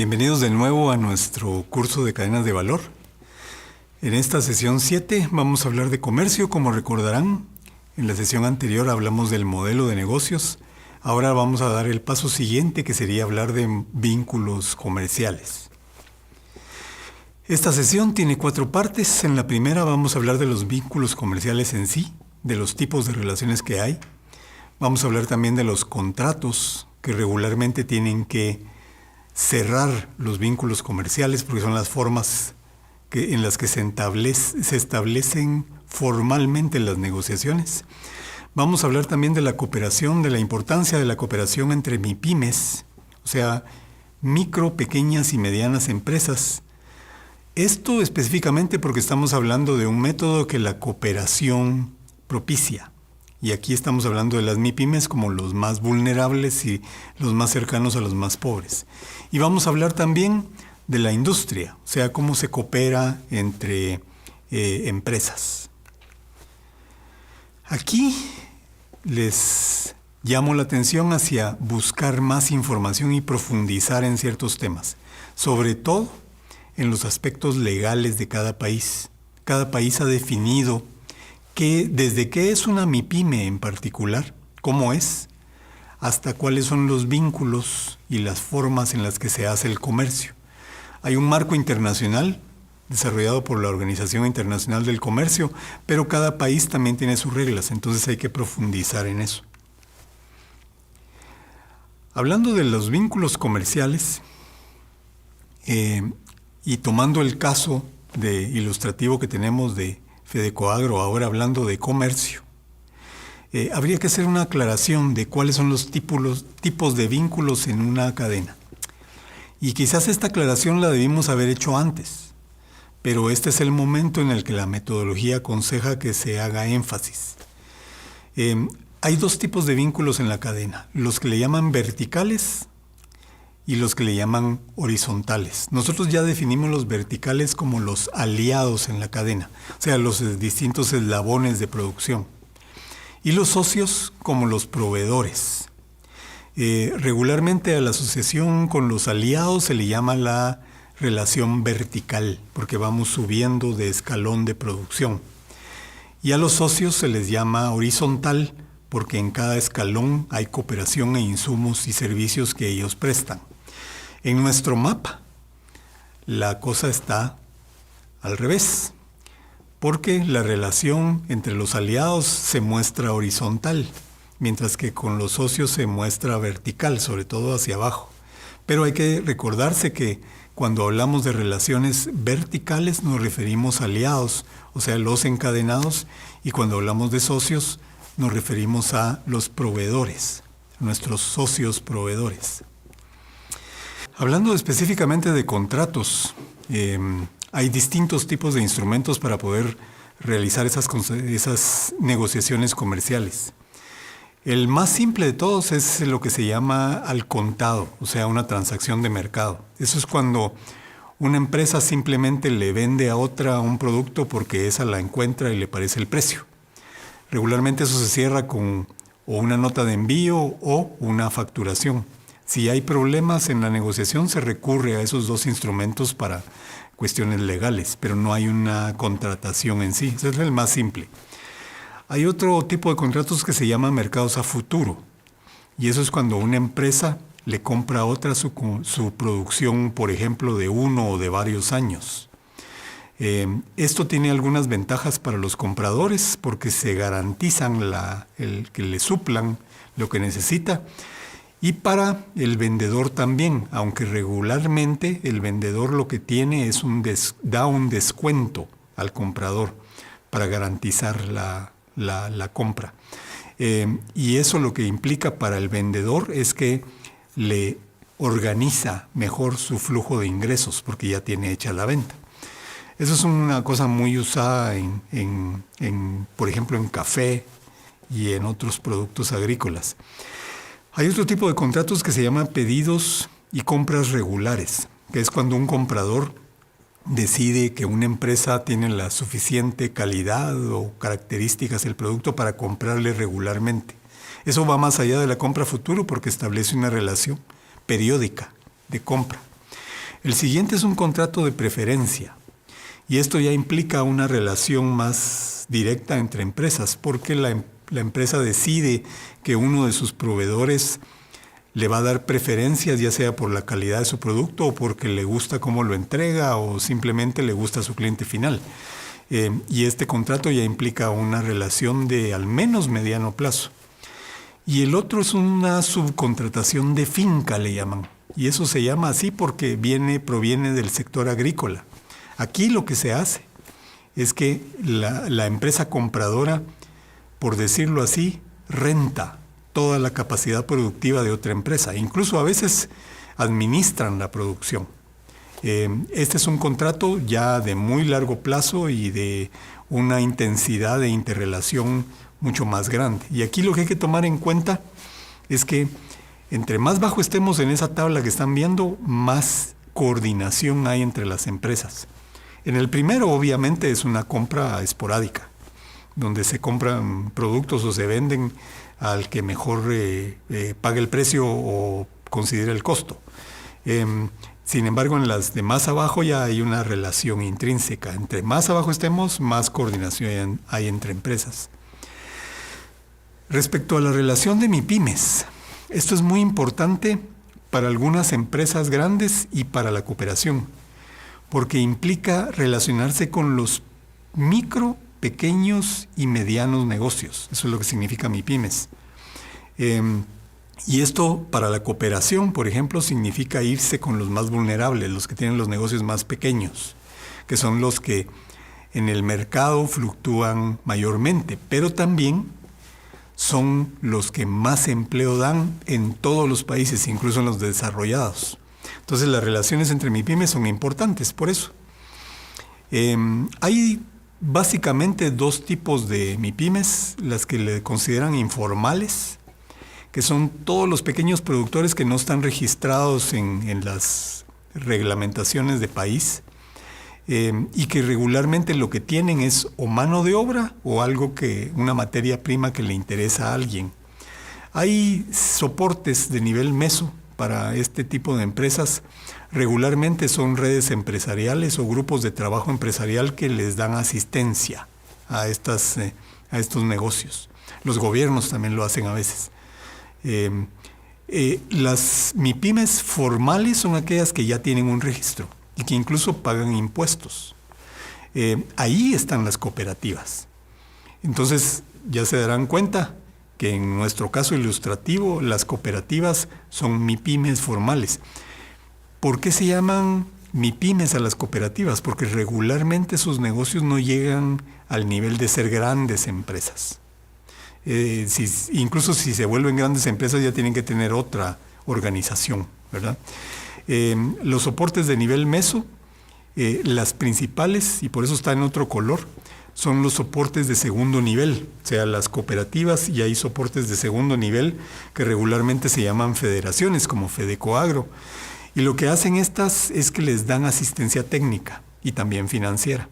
Bienvenidos de nuevo a nuestro curso de cadenas de valor. En esta sesión 7 vamos a hablar de comercio, como recordarán. En la sesión anterior hablamos del modelo de negocios. Ahora vamos a dar el paso siguiente, que sería hablar de vínculos comerciales. Esta sesión tiene 4 partes. En la primera vamos a hablar de los vínculos comerciales en sí, de los tipos de relaciones que hay. Vamos a hablar también de los contratos que regularmente tienen que cerrar los vínculos comerciales, porque son las formas en las que se establecen formalmente las negociaciones. Vamos a hablar también de la cooperación, de la importancia de la cooperación entre MIPYMES, o sea, micro, pequeñas y medianas empresas. Esto específicamente porque estamos hablando de un método que la cooperación propicia. Y aquí estamos hablando de las MIPYMES como los más vulnerables y los más cercanos a los más pobres. Y vamos a hablar también de la industria, o sea, cómo se coopera entre empresas. Aquí les llamo la atención hacia buscar más información y profundizar en ciertos temas, sobre todo en los aspectos legales de cada país. Cada país ha definido desde qué es una MIPYME en particular, cómo es, hasta cuáles son los vínculos y las formas en las que se hace el comercio. Hay un marco internacional desarrollado por la Organización Internacional del Comercio, pero cada país también tiene sus reglas, entonces hay que profundizar en eso. Hablando de los vínculos comerciales, y tomando el caso ilustrativo que tenemos de Fedecoagro, ahora hablando de comercio, habría que hacer una aclaración de cuáles son los tipos de vínculos en una cadena. Y quizás esta aclaración la debimos haber hecho antes, pero este es el momento en el que la metodología aconseja que se haga énfasis. Hay 2 tipos de vínculos en la cadena, los que le llaman verticales y los que le llaman horizontales. Nosotros ya definimos los verticales como los aliados en la cadena, o sea, los distintos eslabones de producción. Y los socios como los proveedores. Regularmente a la asociación con los aliados se le llama la relación vertical, porque vamos subiendo de escalón de producción. Y a los socios se les llama horizontal, porque en cada escalón hay cooperación e insumos y servicios que ellos prestan. En nuestro mapa, la cosa está al revés, porque la relación entre los aliados se muestra horizontal, mientras que con los socios se muestra vertical, sobre todo hacia abajo. Pero hay que recordarse que cuando hablamos de relaciones verticales nos referimos a aliados, o sea, los encadenados, y cuando hablamos de socios nos referimos a los proveedores, nuestros socios proveedores. Hablando específicamente de contratos, hay distintos tipos de instrumentos para poder realizar esas negociaciones comerciales. El más simple de todos es lo que se llama al contado, o sea, una transacción de mercado. Eso es cuando una empresa simplemente le vende a otra un producto porque esa la encuentra y le parece el precio. Regularmente eso se cierra con o una nota de envío o una facturación. Si hay problemas en la negociación, se recurre a esos 2 instrumentos para cuestiones legales, pero no hay una contratación en sí. Ese es el más simple. Hay otro tipo de contratos que se llama mercados a futuro, y eso es cuando una empresa le compra a otra su producción, por ejemplo, de 1 o de varios años. Esto tiene algunas ventajas para los compradores porque se garantizan que le suplan lo que necesita, y para el vendedor también, aunque regularmente el vendedor lo que tiene es da un descuento al comprador para garantizar la compra. Y eso lo que implica para el vendedor es que le organiza mejor su flujo de ingresos porque ya tiene hecha la venta. Eso es una cosa muy usada por ejemplo, en café y en otros productos agrícolas. Hay otro tipo de contratos que se llaman pedidos y compras regulares, que es cuando un comprador decide que una empresa tiene la suficiente calidad o características del producto para comprarle regularmente. Eso va más allá de la compra futuro porque establece una relación periódica de compra. El siguiente es un contrato de preferencia. Y esto ya implica una relación más directa entre empresas, porque la empresa decide que uno de sus proveedores le va a dar preferencias, ya sea por la calidad de su producto o porque le gusta cómo lo entrega o simplemente le gusta a su cliente final. Y este contrato ya implica una relación de al menos mediano plazo. Y el otro es una subcontratación de finca, le llaman. Y eso se llama así porque proviene del sector agrícola. Aquí lo que se hace es que la empresa compradora, por decirlo así, renta toda la capacidad productiva de otra empresa. Incluso a veces administran la producción. Este es un contrato ya de muy largo plazo y de una intensidad de interrelación mucho más grande. Y aquí lo que hay que tomar en cuenta es que entre más bajo estemos en esa tabla que están viendo, más coordinación hay entre las empresas. En el primero, obviamente, es una compra esporádica, donde se compran productos o se venden al que mejor pague el precio o considere el costo. Sin embargo, en las de más abajo ya hay una relación intrínseca. Entre más abajo estemos, más coordinación hay entre empresas. Respecto a la relación de MIPYMES, esto es muy importante para algunas empresas grandes y para la cooperación, porque implica relacionarse con los micro, pequeños y medianos negocios. Eso es lo que significa MIPYMES. Y esto para la cooperación, por ejemplo, significa irse con los más vulnerables, los que tienen los negocios más pequeños, que son los que en el mercado fluctúan mayormente, pero también son los que más empleo dan en todos los países, incluso en los desarrollados. Entonces las relaciones entre MIPYMES son importantes por eso. Hay básicamente dos tipos de MIPYMES, las que le consideran informales, que son todos los pequeños productores que no están registrados en las reglamentaciones de país y que regularmente lo que tienen es o mano de obra o una materia prima que le interesa a alguien. Hay soportes de nivel meso para este tipo de empresas. Regularmente son redes empresariales o grupos de trabajo empresarial que les dan asistencia a estos negocios. Los gobiernos también lo hacen a veces. Las MIPYMES formales son aquellas que ya tienen un registro y que incluso pagan impuestos. Ahí están las cooperativas. Entonces ya se darán cuenta que en nuestro caso ilustrativo las cooperativas son MIPYMES formales. ¿Por qué se llaman MIPYMES a las cooperativas? Porque regularmente sus negocios no llegan al nivel de ser grandes empresas. Incluso si se vuelven grandes empresas ya tienen que tener otra organización, ¿verdad? Los soportes de nivel meso, las principales, y por eso está en otro color, son los soportes de segundo nivel, o sea, las cooperativas, y hay soportes de segundo nivel que regularmente se llaman federaciones, como Fedecoagro. Y lo que hacen estas es que les dan asistencia técnica y también financiera.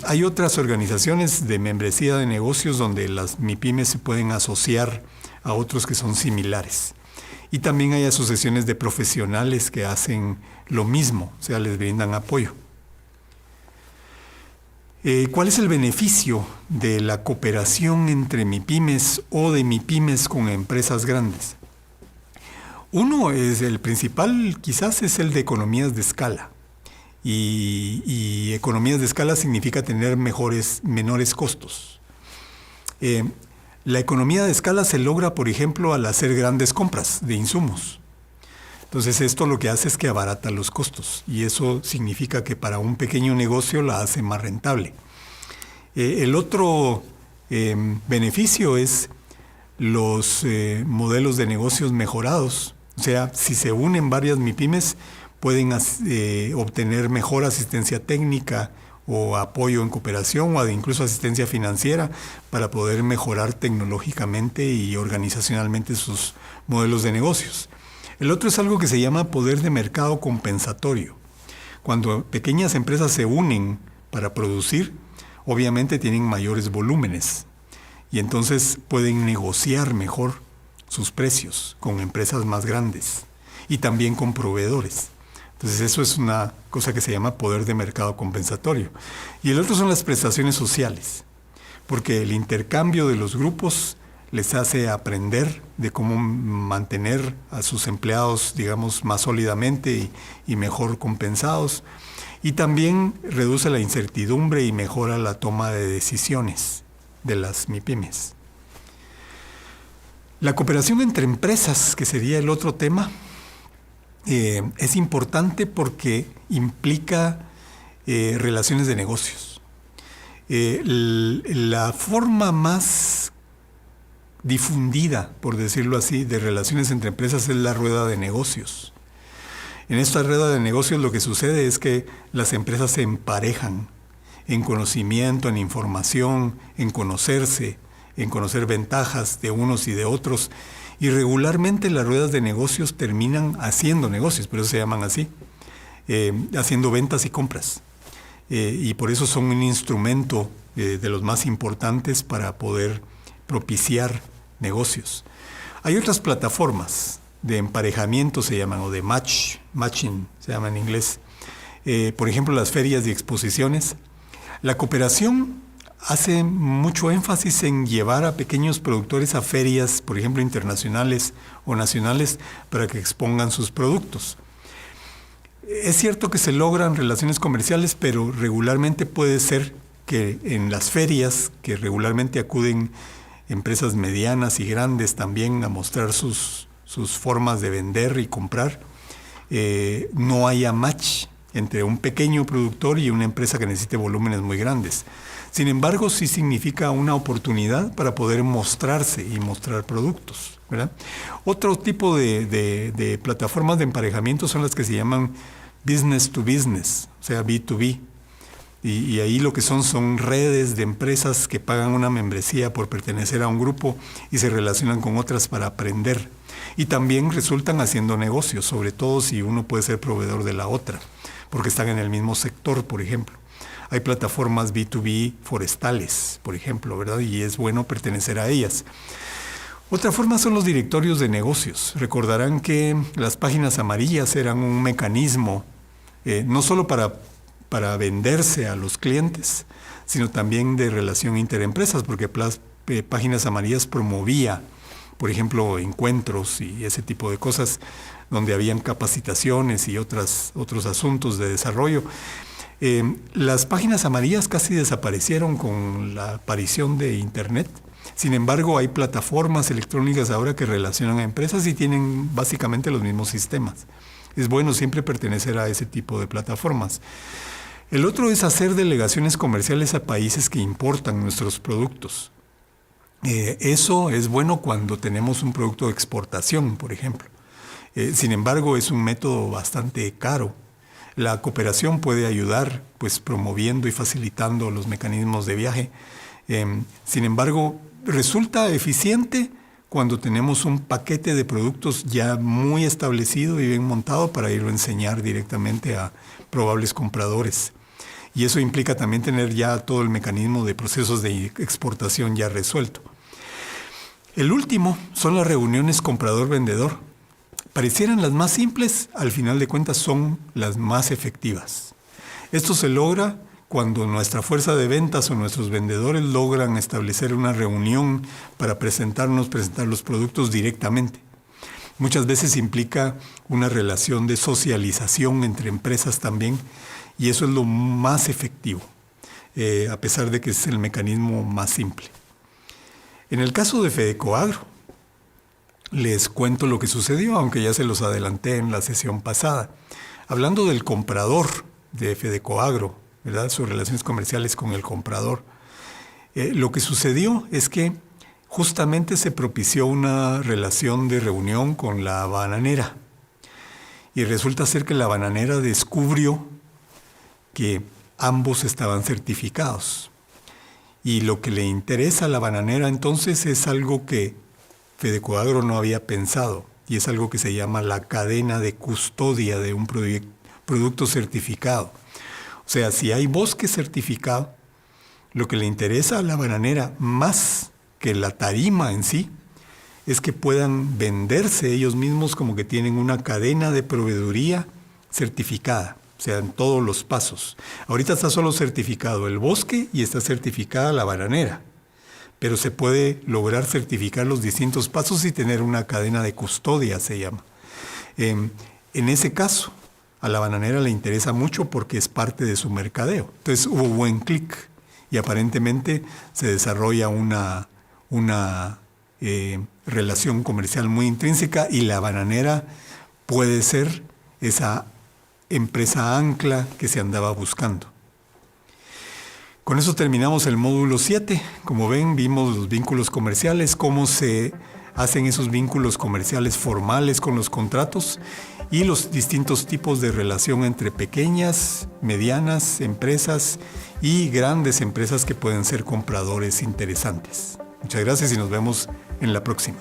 Hay otras organizaciones de membresía de negocios donde las MIPYMES se pueden asociar a otros que son similares. Y también hay asociaciones de profesionales que hacen lo mismo, o sea, les brindan apoyo. ¿Cuál es el beneficio de la cooperación entre MIPYMES o de MIPYMES con empresas grandes? Uno es el principal, quizás es el de economías de escala. Y economías de escala significa tener menores costos. La economía de escala se logra, por ejemplo, al hacer grandes compras de insumos. Entonces esto lo que hace es que abarata los costos y eso significa que para un pequeño negocio la hace más rentable. El otro beneficio es los modelos de negocios mejorados. O sea, si se unen varias MIPYMES, pueden obtener mejor asistencia técnica o apoyo en cooperación o incluso asistencia financiera para poder mejorar tecnológicamente y organizacionalmente sus modelos de negocios. El otro es algo que se llama poder de mercado compensatorio. Cuando pequeñas empresas se unen para producir, obviamente tienen mayores volúmenes y entonces pueden negociar mejor sus precios con empresas más grandes y también con proveedores. Entonces eso es una cosa que se llama poder de mercado compensatorio. Y el otro son las prestaciones sociales, porque el intercambio de los grupos les hace aprender de cómo mantener a sus empleados, digamos, más sólidamente y mejor compensados. Y también reduce la incertidumbre y mejora la toma de decisiones de las MIPYMES. La cooperación entre empresas, que sería el otro tema, es importante porque implica relaciones de negocios. La forma más difundida, por decirlo así, de relaciones entre empresas es la rueda de negocios. En esta rueda de negocios lo que sucede es que las empresas se emparejan en conocimiento, en información, en conocerse, en conocer ventajas de unos y de otros. Y regularmente las ruedas de negocios terminan haciendo negocios, por eso se llaman así, haciendo ventas y compras. Y por eso son un instrumento de los más importantes para poder propiciar negocios. Hay otras plataformas de emparejamiento, se llaman, o de matching, se llama en inglés. Por ejemplo, las ferias y exposiciones. La cooperación hace mucho énfasis en llevar a pequeños productores a ferias, por ejemplo, internacionales o nacionales, para que expongan sus productos. Es cierto que se logran relaciones comerciales, pero regularmente puede ser que en las ferias, que regularmente acuden empresas medianas y grandes también a mostrar sus formas de vender y comprar, no haya match entre un pequeño productor y una empresa que necesite volúmenes muy grandes. Sin embargo, sí significa una oportunidad para poder mostrarse y mostrar productos, ¿verdad? Otro tipo de plataformas de emparejamiento son las que se llaman business to business, o sea, B2B. Y ahí lo que son redes de empresas que pagan una membresía por pertenecer a un grupo y se relacionan con otras para aprender. Y también resultan haciendo negocios, sobre todo si uno puede ser proveedor de la otra, porque están en el mismo sector, por ejemplo. Hay plataformas B2B forestales, por ejemplo, ¿verdad? Y es bueno pertenecer a ellas. Otra forma son los directorios de negocios. Recordarán que las páginas amarillas eran un mecanismo, no solo para venderse a los clientes, sino también de relación interempresas, porque Páginas Amarillas promovía, por ejemplo, encuentros y ese tipo de cosas, donde habían capacitaciones y otros asuntos de desarrollo. Las páginas amarillas casi desaparecieron con la aparición de Internet. Sin embargo, hay plataformas electrónicas ahora que relacionan a empresas y tienen básicamente los mismos sistemas. Es bueno siempre pertenecer a ese tipo de plataformas. El otro es hacer delegaciones comerciales a países que importan nuestros productos. Eso es bueno cuando tenemos un producto de exportación, por ejemplo. Sin embargo, es un método bastante caro. La cooperación puede ayudar, pues, promoviendo y facilitando los mecanismos de viaje. Sin embargo, resulta eficiente cuando tenemos un paquete de productos ya muy establecido y bien montado para irlo a enseñar directamente a probables compradores. Y eso implica también tener ya todo el mecanismo de procesos de exportación ya resuelto. El último son las reuniones comprador-vendedor. Parecieran las más simples, al final de cuentas son las más efectivas. Esto se logra cuando nuestra fuerza de ventas o nuestros vendedores logran establecer una reunión para presentar los productos directamente. Muchas veces implica una relación de socialización entre empresas también, y eso es lo más efectivo, a pesar de que es el mecanismo más simple. En el caso de Fedecoagro, les cuento lo que sucedió, aunque ya se los adelanté en la sesión pasada. Hablando del comprador de Fedecoagro, ¿verdad? Sus relaciones comerciales con el comprador. Lo que sucedió es que justamente se propició una relación de reunión con la bananera. Y resulta ser que la bananera descubrió que ambos estaban certificados. Y lo que le interesa a la bananera entonces es algo que Fedecoagro no había pensado, y es algo que se llama la cadena de custodia de un producto certificado. O sea, si hay bosque certificado, lo que le interesa a la bananera más que la tarima en sí, es que puedan venderse ellos mismos como que tienen una cadena de proveeduría certificada, o sea, en todos los pasos. Ahorita está solo certificado el bosque y está certificada la bananera, pero se puede lograr certificar los distintos pasos y tener una cadena de custodia, se llama. En ese caso, a la bananera le interesa mucho porque es parte de su mercadeo. Entonces hubo buen clic y aparentemente se desarrolla una relación comercial muy intrínseca y la bananera puede ser esa empresa ancla que se andaba buscando. Con eso terminamos el módulo 7. Como ven, vimos los vínculos comerciales, cómo se hacen esos vínculos comerciales formales con los contratos y los distintos tipos de relación entre pequeñas, medianas empresas y grandes empresas que pueden ser compradores interesantes. Muchas gracias y nos vemos en la próxima.